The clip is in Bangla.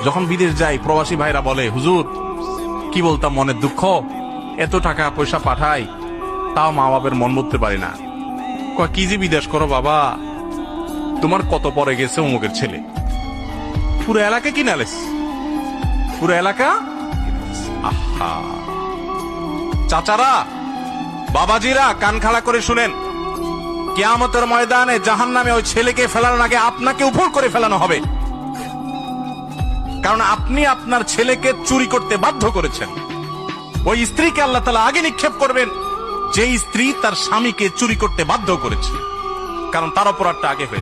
যখন বিদেশ যাই প্রবাসী ভাইরা বলে, হুজুর কি বলতাম, মনের দুঃখ, এত টাকা পয়সা পাঠাই তাও মা বাবার মন বুঝতে পারি না। কি যে বিদেশ করো বাবা, তোমার কত পরে গেছে অমুকের ছেলে, পুরো এলাকা কিনালেস, পুরো এলাকা। আহা, চাচারা, বাবাজিরা, কান খাড়া করে শুনেন, কিয়ামতের ময়দানে জাহান্নামে ওই ছেলেকে ফেলানোর আগে আপনাকে উপর করে ফেলানো হবে। কারণ আপনি আপনার ছেলেকে চুরি করতে বাধ্য করেছেন। ওই স্ত্রীকে আল্লাহ তাআলা আগে নিক্ষেপ করবেন যে স্ত্রী তার স্বামীকে চুরি করতে বাধ্য করেছে, কারণ তার অপরাধটা আগে হয়েছে।